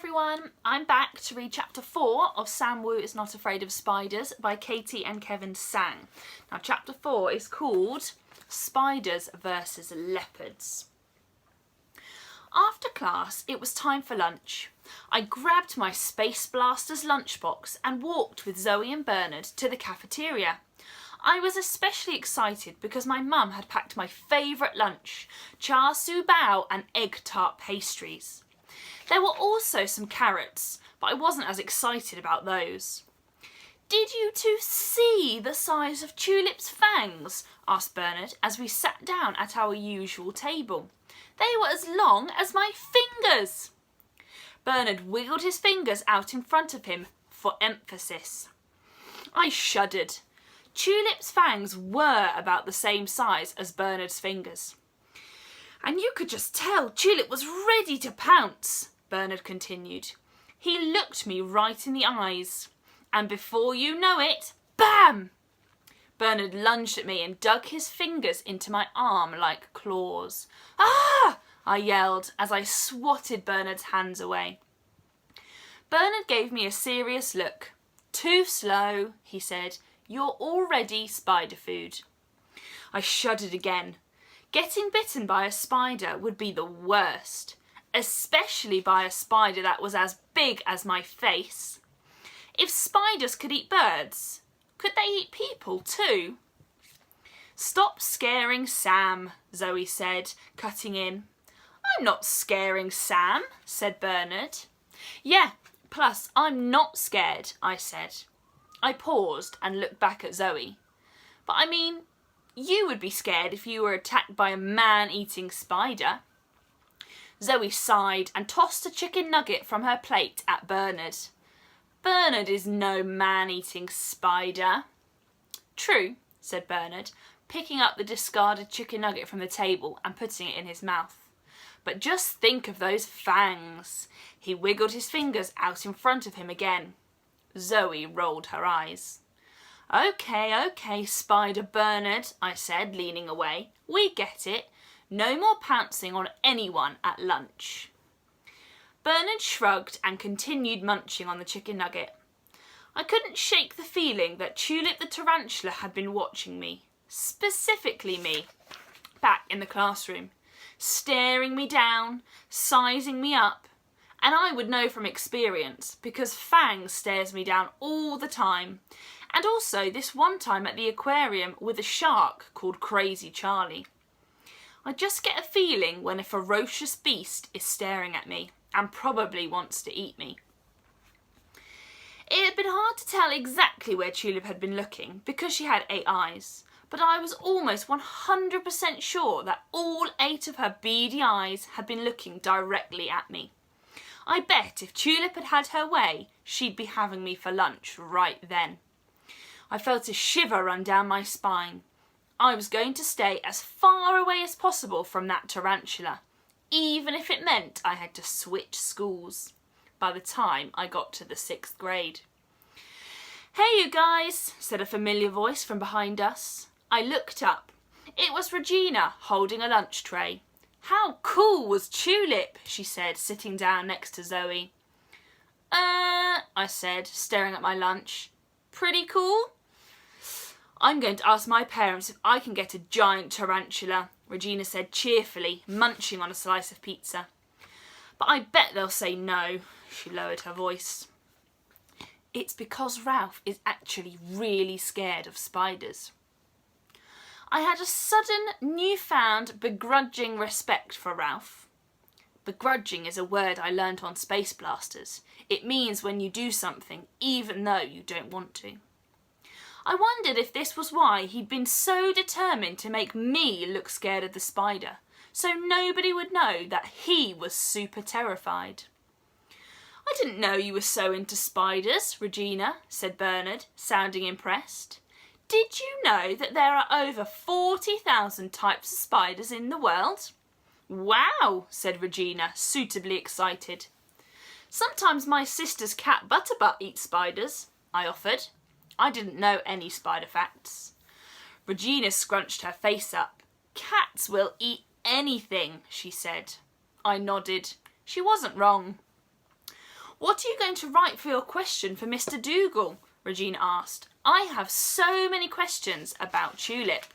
everyone, I'm back to read chapter 4 of Sam Wu is Not Afraid of Spiders by Katie and Kevin Tsang. Now chapter 4 is called Spiders versus Leopards. After class, it was time for lunch. I grabbed my Space Blaster's lunchbox and walked with Zoe and Bernard to the cafeteria. I was especially excited because my mum had packed my favourite lunch, char siu bao and egg tart pastries. There were also some carrots, but I wasn't as excited about those. "Did you two see the size of Tulip's fangs?" asked Bernard as we sat down at our usual table. "They were as long as my fingers." Bernard wiggled his fingers out in front of him for emphasis. I shuddered. Tulip's fangs were about the same size as Bernard's fingers. "And you could just tell Tulip was ready to pounce," Bernard continued. He looked me right in the eyes, and before you know it, bam! Bernard lunged at me and dug his fingers into my arm like claws. "Ah!" I yelled as I swatted Bernard's hands away. Bernard gave me a serious look. "Too slow," he said. "You're already spider food." I shuddered again. Getting bitten by a spider would be the worst, especially by a spider that was as big as my face. If spiders could eat birds, could they eat people too? "Stop scaring Sam," Zoe said, cutting in. "I'm not scaring Sam," said Bernard. "Yeah, plus I'm not scared," I said. I paused and looked back at Zoe. "But I mean, you would be scared if you were attacked by a man-eating spider." Zoe sighed and tossed a chicken nugget from her plate at Bernard. "Bernard is no man-eating spider." "True," said Bernard, picking up the discarded chicken nugget from the table and putting it in his mouth. "But just think of those fangs." He wiggled his fingers out in front of him again. Zoe rolled her eyes. Okay, Spider Bernard," I said, leaning away. "We get it. No more pouncing on anyone at lunch." Bernard shrugged and continued munching on the chicken nugget. I couldn't shake the feeling that Tulip the tarantula had been watching me, specifically me, back in the classroom, staring me down, sizing me up, and I would know from experience because Fang stares me down all the time, and also this one time at the aquarium with a shark called Crazy Charlie. I just get a feeling when a ferocious beast is staring at me and probably wants to eat me. It had been hard to tell exactly where Tulip had been looking because she had 8 eyes, but I was almost 100% sure that all 8 of her beady eyes had been looking directly at me. I bet if Tulip had had her way, she'd be having me for lunch right then. I felt a shiver run down my spine. I was going to stay as far away as possible from that tarantula, even if it meant I had to switch schools by the time I got to the 6th grade. "Hey you guys," said a familiar voice from behind us. I looked up. It was Regina holding a lunch tray. "How cool was Tulip?" she said, sitting down next to Zoe. I said, staring at my lunch. "Pretty cool?" "I'm going to ask my parents if I can get a giant tarantula," Regina said cheerfully, munching on a slice of pizza. "But I bet they'll say no." She lowered her voice. "It's because Ralph is actually really scared of spiders." I had a sudden, newfound, begrudging respect for Ralph. Begrudging is a word I learnt on Space Blasters. It means when you do something even though you don't want to. I wondered if this was why he'd been so determined to make me look scared of the spider, so nobody would know that he was super terrified. "I didn't know you were so into spiders, Regina," said Bernard, sounding impressed. "Did you know that there are over 40,000 types of spiders in the world?" "Wow," said Regina, suitably excited. "Sometimes my sister's cat Butterbutt eats spiders," I offered. I didn't know any spider facts. Regina scrunched her face up. "Cats will eat anything," she said. I nodded. She wasn't wrong. What are you going to write for your question for Mr. Dougal? Regina asked. I have so many questions about Tulip.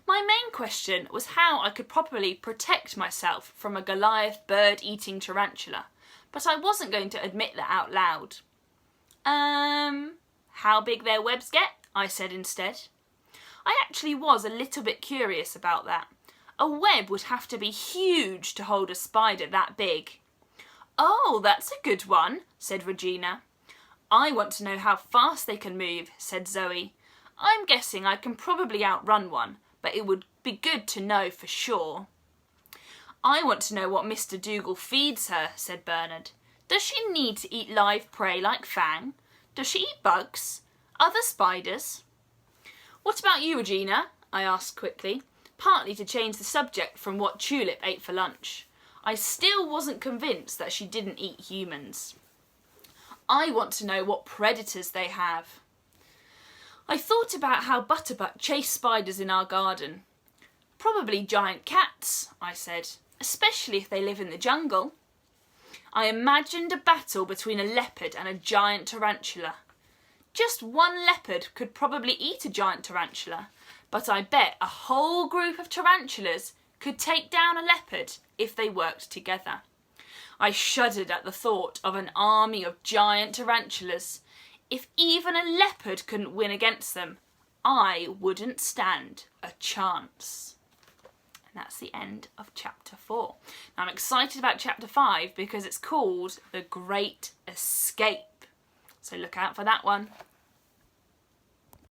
My main question was how I could properly protect myself from a Goliath bird-eating tarantula, but I wasn't going to admit that out loud. How big their webs get? I said instead. I actually was a little bit curious about that. A web would have to be huge to hold a spider that big. Oh, that's a good one, said Regina. I want to know how fast they can move, said Zoe. I'm guessing I can probably outrun one, but it would be good to know for sure. I want to know what Mr. Dougal feeds her, said Bernard. Does she need to eat live prey like Fang? Does she eat bugs? Other spiders? What about you, Regina? I asked quickly, partly to change the subject from what Tulip ate for lunch. I still wasn't convinced that she didn't eat humans. I want to know what predators they have. I thought about how Butterbutt chased spiders in our garden. Probably giant cats, I said, especially if they live in the jungle. I imagined a battle between a leopard and a giant tarantula. Just one leopard could probably eat a giant tarantula, but I bet a whole group of tarantulas could take down a leopard if they worked together. I shuddered at the thought of an army of giant tarantulas. If even a leopard couldn't win against them, I wouldn't stand a chance. And that's the end of chapter 4. Now, I'm excited about chapter 5 because it's called The Great Escape. So look out for that one.